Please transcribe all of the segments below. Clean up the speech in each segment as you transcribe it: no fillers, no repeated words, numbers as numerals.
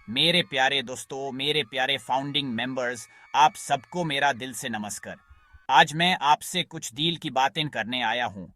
मेरे प्यारे दोस्तों, मेरे प्यारे फाउंडिंग मेंबर्स, आप सबको मेरा दिल से नमस्कार। आज मैं आपसे कुछ दिल की बातें करने आया हूँ।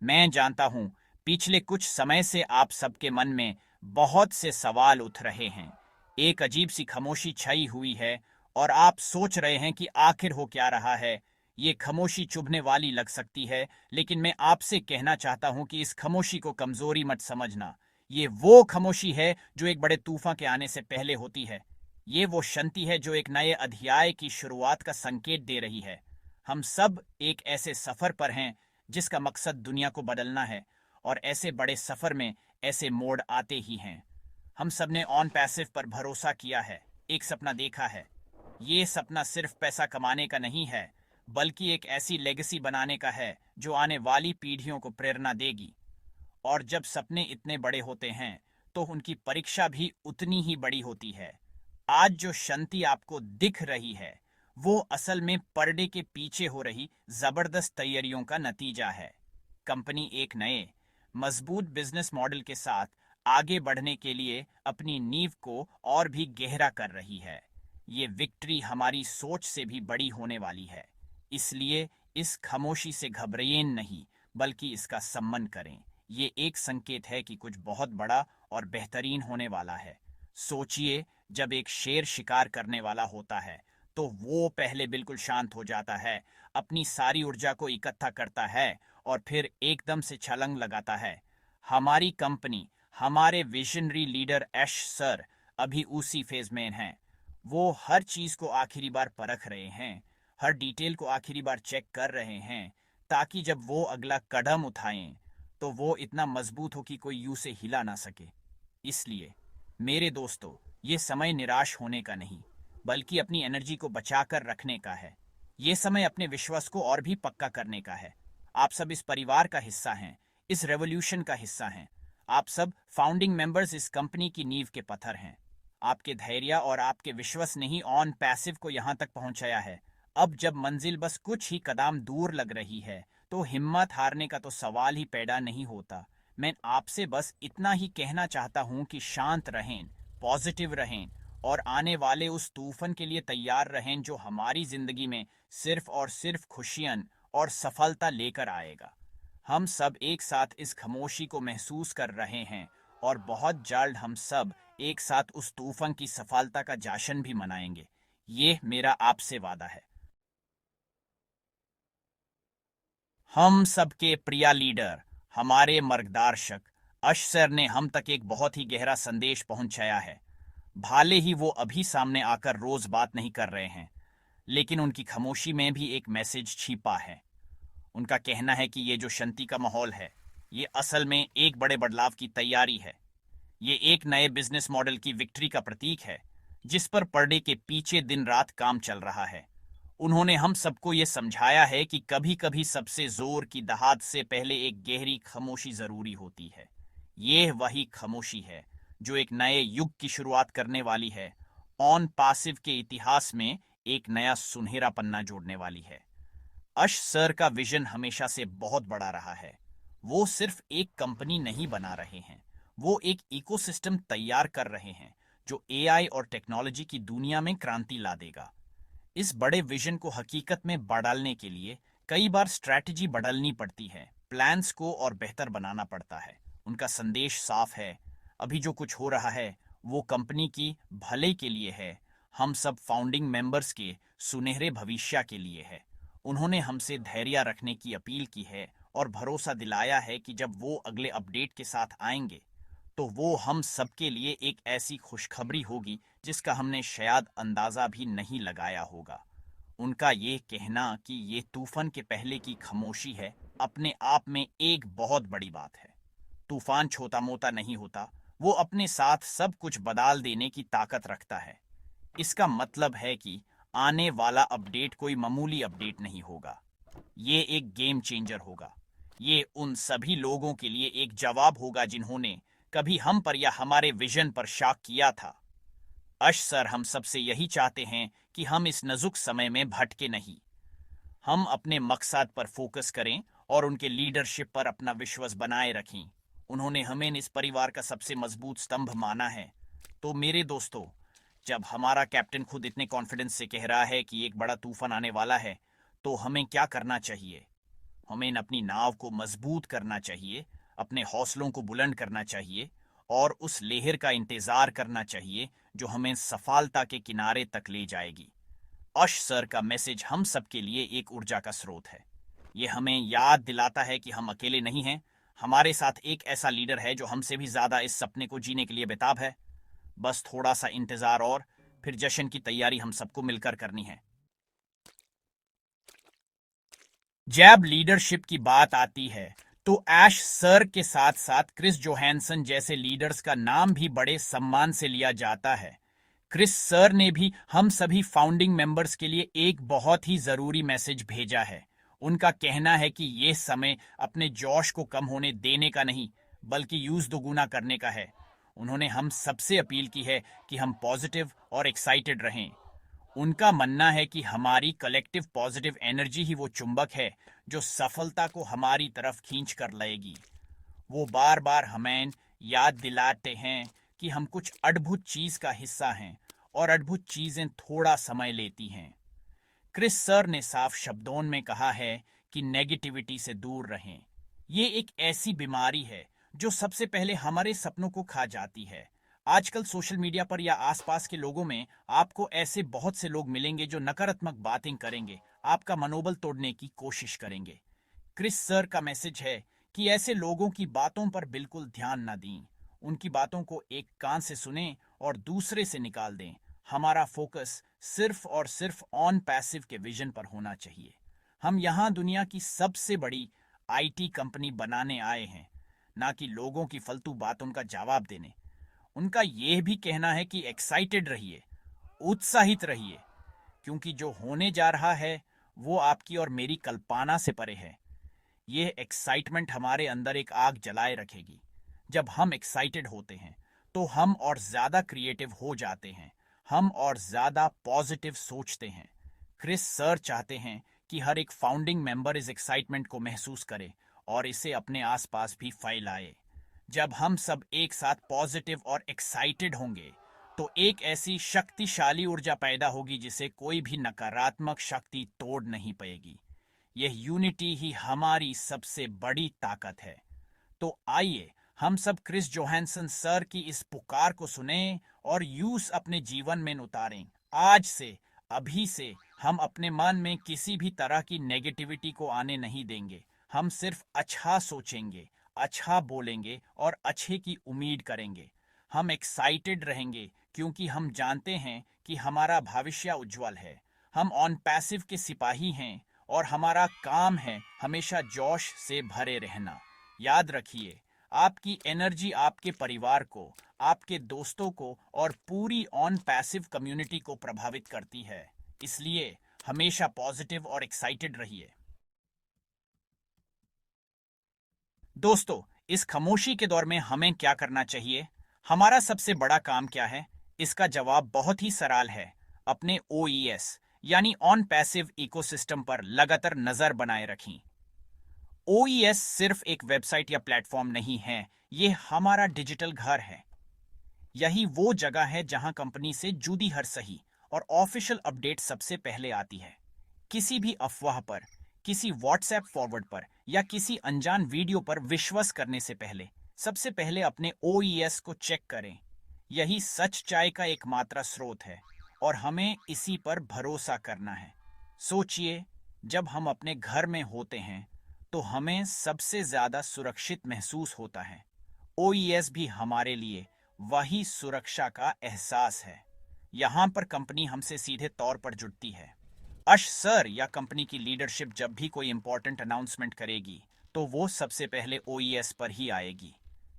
मैं जानता हूँ, पिछले कुछ समय से आप सबके मन में बहुत से सवाल उठ रहे हैं। एक अजीब सी खामोशी छाई हुई है और आप सोच रहे हैं कि आखिर हो क्या रहा है। ये खामोशी चुभने वाली लग सकती है, लेकिन मैं आपसे कहना चाहता हूँ कि इस खामोशी को कमजोरी मत समझना। ये वो खामोशी है जो एक बड़े तूफान के आने से पहले होती है। ये वो शांति है जो एक नए अध्याय की शुरुआत का संकेत दे रही है। हम सब एक ऐसे सफर पर हैं जिसका मकसद दुनिया को बदलना है, और ऐसे बड़े सफर में ऐसे मोड़ आते ही हैं। हम सब ने ऑन पैसिव पर भरोसा किया है, एक सपना देखा है। ये सपना सिर्फ पैसा कमाने का नहीं है, बल्कि एक ऐसी लेगेसी बनाने का है जो आने वाली पीढ़ियों को प्रेरणा देगी। और जब सपने इतने बड़े होते हैं तो उनकी परीक्षा भी उतनी ही बड़ी होती है। आज जो शांति आपको दिख रही है वो असल में पर्दे के पीछे हो रही जबरदस्त तैयारियों का नतीजा है। कंपनी एक नए मजबूत बिजनेस मॉडल के साथ आगे बढ़ने के लिए अपनी नींव को और भी गहरा कर रही है। ये विक्ट्री हमारी सोच से भी बड़ी होने वाली है। इसलिए इस खामोशी से घबराएं नहीं, बल्कि इसका सम्मान करें। ये एक संकेत है कि कुछ बहुत बड़ा और बेहतरीन होने वाला है। सोचिए, जब एक शेर शिकार करने वाला होता है तो वो पहले बिल्कुल शांत हो जाता है, अपनी सारी ऊर्जा को इकट्ठा करता है और फिर एकदम से छलांग लगाता है। हमारी कंपनी, हमारे विजनरी लीडर ऐश सर अभी उसी फेज में हैं। वो हर चीज को आखिरी बार परख रहे हैं, हर डिटेल को आखिरी बार चेक कर रहे हैं, ताकि जब वो अगला कदम उठाएं तो वो इतना मजबूत हो कि कोई यूं से हिला ना सके। इसलिए मेरे दोस्तों, ये समय निराश होने का नहीं, बल्कि अपनी एनर्जी को बचाकर रखने का है। ये समय अपने विश्वास को और भी पक्का करने का है। आप सब इस परिवार का हिस्सा हैं, इस रेवोल्यूशन का हिस्सा हैं। आप सब फाउंडिंग मेंबर्स इस कंपनी की नींव के पत्थर हैं। आपके धैर्य और आपके विश्वास ने ही ऑन पैसिव को यहाँ तक पहुँचाया है। अब जब मंजिल बस कुछ ही कदम दूर लग रही है तो हिम्मत हारने का तो सवाल ही पैदा नहीं होता। मैं आपसे बस इतना ही कहना चाहता हूँ कि शांत रहें, पॉजिटिव रहें और आने वाले उस तूफान के लिए तैयार रहें जो हमारी जिंदगी में सिर्फ और सिर्फ खुशियाँ और सफलता लेकर आएगा। हम सब एक साथ इस खामोशी को महसूस कर रहे हैं, और बहुत जल्द हम सब एक साथ उस तूफान की सफलता का जश्न भी मनाएंगे। ये मेरा आपसे वादा है। हम सबके प्रिय लीडर, हमारे मार्गदर्शक अश सर ने हम तक एक बहुत ही गहरा संदेश पहुंचाया है। भले ही वो अभी सामने आकर रोज बात नहीं कर रहे हैं, लेकिन उनकी खामोशी में भी एक मैसेज छिपा है। उनका कहना है कि ये जो शांति का माहौल है, ये असल में एक बड़े बदलाव की तैयारी है। ये एक नए बिजनेस मॉडल की विक्ट्री का प्रतीक है, जिस पर पर्दे के पीछे दिन रात काम चल रहा है। उन्होंने हम सबको ये समझाया है कि कभी कभी सबसे जोर की दहाड़ से पहले एक गहरी खामोशी जरूरी होती है। ये वही खामोशी है जो एक नए युग की शुरुआत करने वाली है, ऑन पासिव के इतिहास में एक नया सुनहरा पन्ना जोड़ने वाली है। अश सर का विजन हमेशा से बहुत बड़ा रहा है। वो सिर्फ एक कंपनी नहीं बना रहे हैं, वो एक इकोसिस्टम तैयार कर रहे हैं जो एआई और टेक्नोलॉजी की दुनिया में क्रांति ला देगा। इस बड़े विजन को हकीकत में बदलने के लिए कई बार स्ट्रैटेजी बदलनी पड़ती है, प्लान्स को और बेहतर बनाना पड़ता है। उनका संदेश साफ है, अभी जो कुछ हो रहा है वो कंपनी की भले के लिए है, हम सब फाउंडिंग मेंबर्स के सुनहरे भविष्य के लिए है। उन्होंने हमसे धैर्य रखने की अपील की है और भरोसा दिलाया है कि जब वो अगले अपडेट के साथ आएंगे तो वो हम सबके लिए एक ऐसी खुशखबरी होगी जिसका हमने शायद अंदाजा भी नहीं लगाया होगा। उनका ये कहना कि ये तूफान के पहले की खामोशी है, अपने आप में एक बहुत बड़ी बात है। तूफान छोटा मोटा नहीं होता, वो अपने साथ सब कुछ बदल देने की ताकत रखता है। इसका मतलब है कि आने वाला अपडेट कोई मामूली अपडेट नहीं होगा, ये एक गेम चेंजर होगा। ये उन सभी लोगों के लिए एक जवाब होगा जिन्होंने कभी हम पर या हमारे विजन पर शक किया था। अश सर हम सबसे यही चाहते हैं कि हम इस नाजुक समय में भटके नहीं। हम अपने मकसद पर फोकस करें और उनके लीडरशिप पर अपना विश्वास बनाए रखें। उन्होंने हमें इस परिवार का सबसे मजबूत स्तंभ माना है। तो मेरे दोस्तों, जब हमारा कैप्टन खुद इतने कॉन्फिडेंस से कह रहा है कि एक बड़ा तूफान आने वाला है, तो हमें क्या करना चाहिए? हमें अपनी नाव को मजबूत करना चाहिए, अपने हौसलों को बुलंद करना चाहिए और उस लहर का इंतजार करना चाहिए जो हमें सफलता के किनारे तक ले जाएगी। अश सर का मैसेज हम सबके लिए एक ऊर्जा का स्रोत है। ये हमें याद दिलाता है कि हम अकेले नहीं हैं। हमारे साथ एक ऐसा लीडर है जो हमसे भी ज्यादा इस सपने को जीने के लिए बेताब है। बस थोड़ा सा इंतजार और फिर जश्न की तैयारी हम सबको मिलकर करनी है। जब लीडरशिप की बात आती है तो ऐश सर के साथ साथ क्रिस जोहानसन जैसे लीडर्स का नाम भी बड़े सम्मान से लिया जाता है। क्रिस सर ने भी हम सभी फाउंडिंग मेंबर्स के लिए एक बहुत ही जरूरी मैसेज भेजा है। उनका कहना है कि ये समय अपने जोश को कम होने देने का नहीं, बल्कि यूज दोगुना करने का है। उन्होंने हम सबसे अपील की है कि हम पॉजिटिव और एक्साइटेड रहें। उनका मानना है कि हमारी कलेक्टिव पॉजिटिव एनर्जी ही वो चुंबक है जो सफलता को हमारी तरफ खींच कर लाएगी। वो बार बार हमें याद दिलाते हैं कि हम कुछ अद्भुत चीज का हिस्सा हैं और अद्भुत चीजें थोड़ा समय लेती हैं। क्रिस सर ने साफ शब्दों में कहा है कि नेगेटिविटी से दूर रहें। ये एक ऐसी बीमारी है जो सबसे पहले हमारे सपनों को खा जाती है। आजकल सोशल मीडिया पर या आसपास के लोगों में आपको ऐसे बहुत से लोग मिलेंगे जो नकारात्मक बातें करेंगे, आपका मनोबल तोड़ने की कोशिश करेंगे। क्रिस सर का मैसेज है कि ऐसे लोगों की बातों पर बिल्कुल ध्यान न दें। उनकी बातों को एक कान से सुनें और दूसरे से निकाल दें। हमारा फोकस सिर्फ और सिर्फ ऑन पैसिव के विजन पर होना चाहिए। हम यहाँ दुनिया की सबसे बड़ी आईटी कंपनी बनाने आए हैं, ना कि लोगों की फालतू बातों का जवाब देने। उनका यह भी कहना है कि एक्साइटेड रहिए, उत्साहित रहिए, क्योंकि जो होने जा रहा है वो आपकी और मेरी कल्पना से परे है। यह एक्साइटमेंट हमारे अंदर एक आग जलाए रखेगी। जब हम एक्साइटेड होते हैं तो हम और ज्यादा क्रिएटिव हो जाते हैं, हम और ज्यादा पॉजिटिव सोचते हैं। क्रिस सर चाहते हैं कि हर एक फाउंडिंग मेंबर इस एक्साइटमेंट को महसूस करे और इसे अपने आसपास भी फैलाए। जब हम सब एक साथ पॉजिटिव और एक्साइटेड होंगे तो एक ऐसी शक्तिशाली ऊर्जा पैदा होगी जिसे कोई भी नकारात्मक शक्ति तोड़ नहीं पाएगी। यह यूनिटी ही हमारी सबसे बड़ी ताकत है। तो आइए हम सब क्रिस जोहानसन सर की इस पुकार को सुने और यूस अपने जीवन में उतारें। आज से, अभी से हम अपने मन में किसी भी तरह की नेगेटिविटी को आने नहीं देंगे। हम सिर्फ अच्छा सोचेंगे, अच्छा बोलेंगे और अच्छे की उम्मीद करेंगे। हम एक्साइटेड रहेंगे क्योंकि हम जानते हैं कि हमारा भविष्य उज्जवल है। हम ऑन पैसिव के सिपाही हैं और हमारा काम है हमेशा जोश से भरे रहना। याद रखिए, आपकी एनर्जी आपके परिवार को, आपके दोस्तों को और पूरी ऑन पैसिव कम्युनिटी को प्रभावित करती है। इसलिए हमेशा पॉजिटिव और एक्साइटेड रहिए। दोस्तों, इस खामोशी के दौर में हमें क्या करना चाहिए? हमारा सबसे बड़ा काम क्या है? इसका जवाब बहुत ही सरल है। अपने OES यानी ऑन पैसिव इकोसिस्टम पर लगातार नजर बनाए रखें। OES सिर्फ एक वेबसाइट या प्लेटफॉर्म नहीं है, ये हमारा डिजिटल घर है। यही वो जगह है जहां कंपनी से जुड़ी हर सही और ऑफिशियल अपडेट सबसे पहले आती है। किसी भी अफवाह पर, किसी व्हाट्सएप फॉरवर्ड पर या किसी अनजान वीडियो पर विश्वास करने से पहले सबसे पहले अपने OES को चेक करें। यही सच्चाई का एकमात्र स्रोत है और हमें इसी पर भरोसा करना है। सोचिए, जब हम अपने घर में होते हैं तो हमें सबसे ज्यादा सुरक्षित महसूस होता है। OES भी हमारे लिए वही सुरक्षा का एहसास है। यहाँ पर कंपनी हमसे सीधे तौर पर जुड़ती है। अश सर या कंपनी की लीडरशिप जब भी कोई इंपॉर्टेंट अनाउंसमेंट करेगी तो वो सबसे पहले OES पर ही आएगी।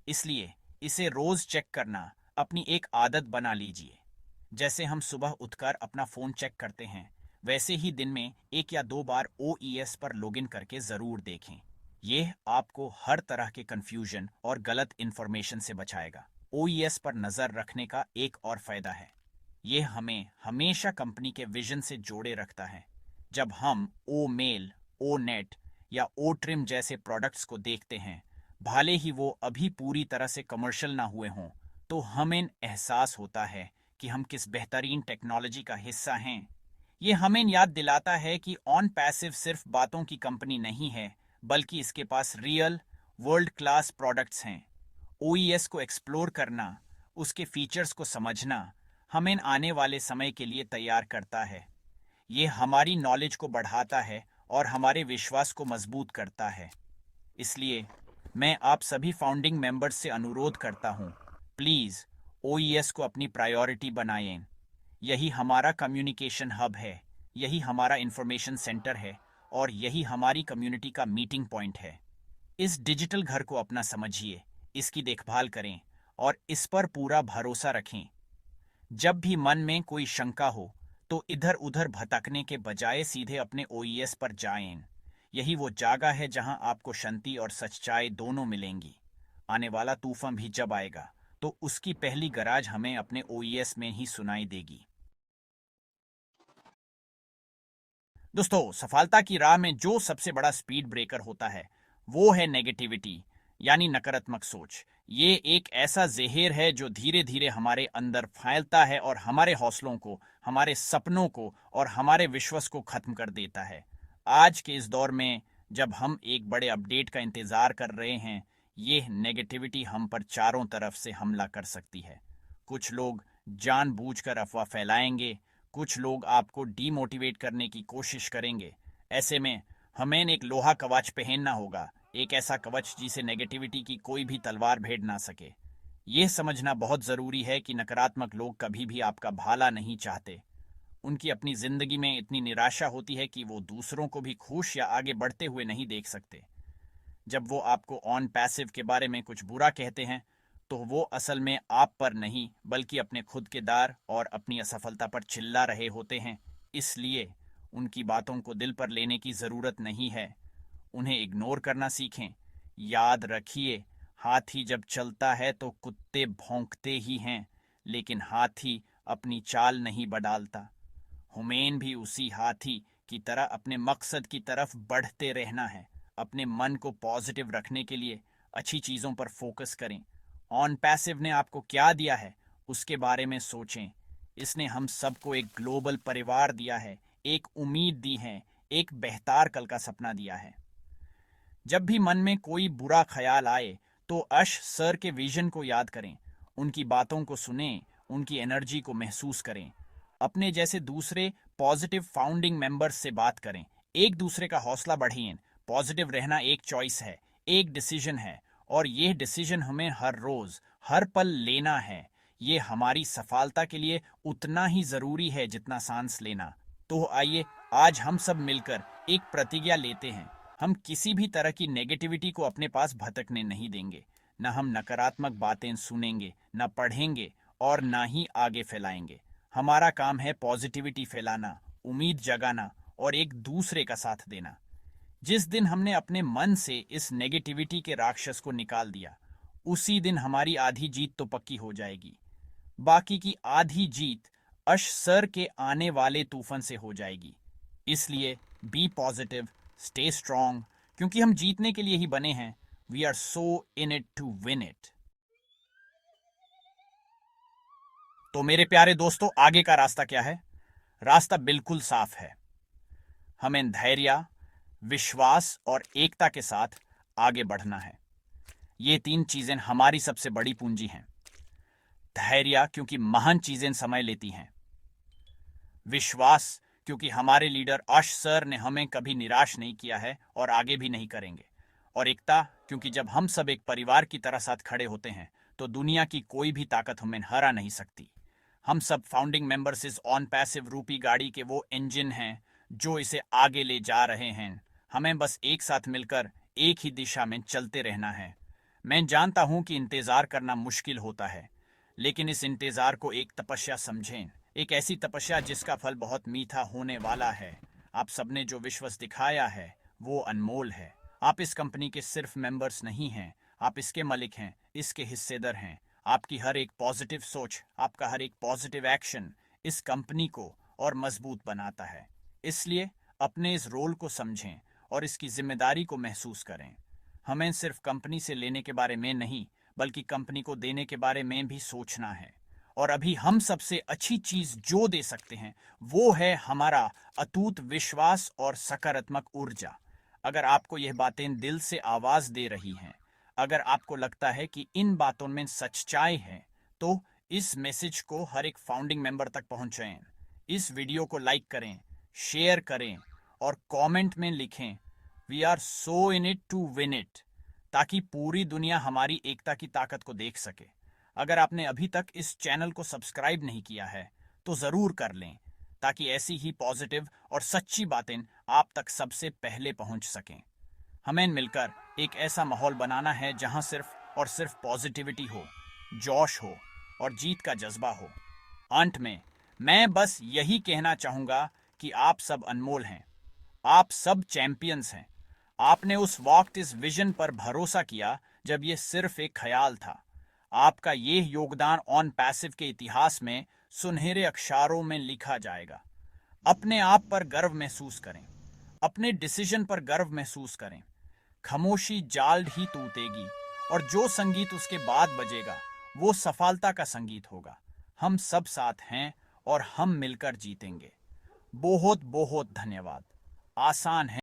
इसलिए इसे रोज चेक करना अपनी एक आदत बना लीजिए। जैसे हम सुबह उठकर अपना फोन चेक करते हैं, वैसे ही दिन में 1 या 2 बार OES पर लॉगिन करके जरूर देखें। यह आपको हर तरह के कंफ्यूजन और गलत इंफॉर्मेशन से बचाएगा। OES पर नजर रखने का एक और फायदा है, यह हमें हमेशा कंपनी के विजन से जोड़े रखता है। जब हम O-Mail, O-Net या O-Trim जैसे प्रोडक्ट्स को देखते हैं, भले ही वो अभी पूरी तरह से कमर्शियल ना हुए हों, तो हमें एहसास होता है कि हम किस बेहतरीन टेक्नोलॉजी का हिस्सा हैं। ये हमें याद दिलाता है कि ऑन पैसिव सिर्फ बातों की कंपनी नहीं है, बल्कि इसके पास रियल वर्ल्ड क्लास प्रोडक्ट्स हैं। ओईएस को एक्सप्लोर करना, उसके फीचर्स को समझना, हमें आने वाले समय के लिए तैयार करता है। ये हमारी नॉलेज को बढ़ाता है और हमारे विश्वास को मजबूत करता है। इसलिए मैं आप सभी फाउंडिंग मेंबर्स से अनुरोध करता हूँ, प्लीज़ ओईएस को अपनी प्रायोरिटी बनाएं। यही हमारा कम्युनिकेशन हब है, यही हमारा इंफॉर्मेशन सेंटर है और यही हमारी कम्युनिटी का मीटिंग पॉइंट है। इस डिजिटल घर को अपना समझिए, इसकी देखभाल करें और इस पर पूरा भरोसा रखें। जब भी मन में कोई शंका हो तो इधर उधर भटकने के बजाय सीधे अपने ओईएस पर जाएं। यही वो जगह है जहां आपको शांति और सच्चाई दोनों मिलेंगी। आने वाला तूफान भी जब आएगा तो उसकी पहली गरज हमें अपने ओईएस में ही सुनाई देगी। दोस्तों, सफलता की राह में जो सबसे बड़ा स्पीड ब्रेकर होता है वो है नेगेटिविटी, यानी नकारात्मक सोच। ये एक ऐसा जहर है जो धीरे धीरे हमारे अंदर फैलता है और हमारे हौसलों को, हमारे सपनों को और हमारे विश्वास को खत्म कर देता है। आज के इस दौर में जब हम एक बड़े अपडेट का इंतजार कर रहे हैं, ये नेगेटिविटी हम पर चारों तरफ से हमला कर सकती है। कुछ लोग जानबूझकर अफवाह फैलाएंगे, कुछ लोग आपको डीमोटिवेट करने की कोशिश करेंगे। ऐसे में हमें एक लोहा कवच पहनना होगा, एक ऐसा कवच जिसे नेगेटिविटी की कोई भी तलवार भेद ना सके। यह समझना बहुत जरूरी है कि नकारात्मक लोग कभी भी आपका भला नहीं चाहते। उनकी अपनी जिंदगी में इतनी निराशा होती है कि वो दूसरों को भी खुश या आगे बढ़ते हुए नहीं देख सकते। जब वो आपको ऑन पैसिव के बारे में कुछ बुरा कहते हैं तो वो असल में आप पर नहीं बल्कि अपने खुद के दार और अपनी असफलता पर चिल्ला रहे होते हैं। इसलिए उनकी बातों को दिल पर लेने की ज़रूरत नहीं है, उन्हें इग्नोर करना सीखें। याद रखिए, हाथी जब चलता है तो कुत्ते भौंकते ही हैं, लेकिन हाथी अपनी चाल नहीं बदलता। हमें भी उसी हाथी की तरह अपने मकसद की तरफ बढ़ते रहना है। अपने मन को पॉजिटिव रखने के लिए अच्छी चीज़ों पर फोकस करें। ऑन पैसिव ने आपको क्या दिया है उसके बारे में सोचें। इसने हम सबको एक ग्लोबल परिवार दिया है, एक उम्मीद दी है, एक बेहतर कल का सपना दिया है। जब भी मन में कोई बुरा ख्याल आए तो अश सर के विजन को याद करें, उनकी बातों को सुनें, उनकी एनर्जी को महसूस करें। अपने जैसे दूसरे पॉजिटिव फाउंडिंग मेंबर्स से बात करें, एक दूसरे का हौसला बढ़ाएं। पॉजिटिव रहना एक चॉइस है, एक डिसीजन है और यह डिसीजन हमें हर रोज हर पल लेना है। ये हमारी सफलता के लिए उतना ही जरूरी है जितना सांस लेना। तो आइए आज हम सब मिलकर एक प्रतिज्ञा लेते हैं, हम किसी भी तरह की नेगेटिविटी को अपने पास भटकने नहीं देंगे। न हम नकारात्मक बातें सुनेंगे, न पढ़ेंगे और न ही आगे फैलाएंगे। हमारा काम है पॉजिटिविटी फैलाना, उम्मीद जगाना और एक दूसरे का साथ देना। जिस दिन हमने अपने मन से इस नेगेटिविटी के राक्षस को निकाल दिया, उसी दिन हमारी आधी जीत तो पक्की हो जाएगी। बाकी की आधी जीत अश सर के आने वाले तूफान से हो जाएगी। इसलिए बी पॉजिटिव, स्टे स्ट्रांग, क्योंकि हम जीतने के लिए ही बने हैं। We are so in it to win it. तो मेरे प्यारे दोस्तों, आगे का रास्ता क्या है? रास्ता बिल्कुल साफ है। हमें धैर्य, विश्वास और एकता के साथ आगे बढ़ना है। ये तीन चीजें हमारी सबसे बड़ी पूंजी हैं। धैर्य क्योंकि महान चीजें समय लेती हैं। विश्वास क्योंकि हमारे लीडर अश सर ने हमें कभी निराश नहीं किया है और आगे भी नहीं करेंगे। और एकता क्योंकि जब हम सब एक परिवार की तरह साथ खड़े होते हैं तो दुनिया की कोई भी ताकत हमें हरा नहीं सकती। हम सब फाउंडिंग मेंबर्स इस ऑन पैसिव रूपी गाड़ी के वो इंजन हैं जो इसे आगे ले जा रहे हैं। हमें बस एक साथ मिलकर एक ही दिशा में चलते रहना है। मैं जानता हूं कि इंतजार करना मुश्किल होता है, लेकिन इस इंतजार को एक तपस्या समझें, एक ऐसी तपस्या जिसका फल बहुत मीठा होने वाला है। आप सबने जो विश्वास दिखाया है वो अनमोल है। आप इस कंपनी के सिर्फ मेंबर्स नहीं हैं, आप इसके मालिक हैं, इसके हिस्सेदार हैं। आपकी हर एक पॉजिटिव सोच, आपका हर एक पॉजिटिव एक्शन इस कंपनी को और मजबूत बनाता है। इसलिए अपने इस रोल को समझें और इसकी जिम्मेदारी को महसूस करें। हमें सिर्फ कंपनी से लेने के बारे में नहीं, बल्कि कंपनी को देने के बारे में भी सोचना है। और अभी हम सबसे अच्छी चीज जो दे सकते हैं वो है हमारा अटूट विश्वास और सकारात्मक ऊर्जा। अगर आपको यह बातें दिल से आवाज दे रही हैं, अगर आपको लगता है कि इन बातों में सच्चाई है, तो इस मैसेज को हर एक फाउंडिंग मेंबर तक पहुंचाएं। इस वीडियो को लाइक करें, शेयर करें और कमेंट में लिखें, we are so in it to win it, ताकि पूरी दुनिया हमारी एकता की ताकत को देख सके। अगर आपने अभी तक इस चैनल को सब्सक्राइब नहीं किया है तो ज़रूर कर लें, ताकि ऐसी ही पॉजिटिव और सच्ची बातें आप तक सबसे पहले पहुंच सकें। हमें मिलकर एक ऐसा माहौल बनाना है जहां सिर्फ और सिर्फ पॉजिटिविटी हो, जोश हो और जीत का जज्बा हो। अंत में मैं बस यही कहना चाहूंगा कि आप सब अनमोल हैं, आप सब चैंपियंस हैं। आपने उस वक्त इस विजन पर भरोसा किया जब ये सिर्फ एक ख्याल था। आपका ये योगदान ऑन पैसिव के इतिहास में सुनहरे अक्षरों में लिखा जाएगा। अपने आप पर गर्व महसूस करें, अपने डिसीजन पर गर्व महसूस करें। खामोशी जाल्द ही टूटेगी और जो संगीत उसके बाद बजेगा वो सफलता का संगीत होगा। हम सब साथ हैं और हम मिलकर जीतेंगे। बहुत बहुत धन्यवाद। आसान है।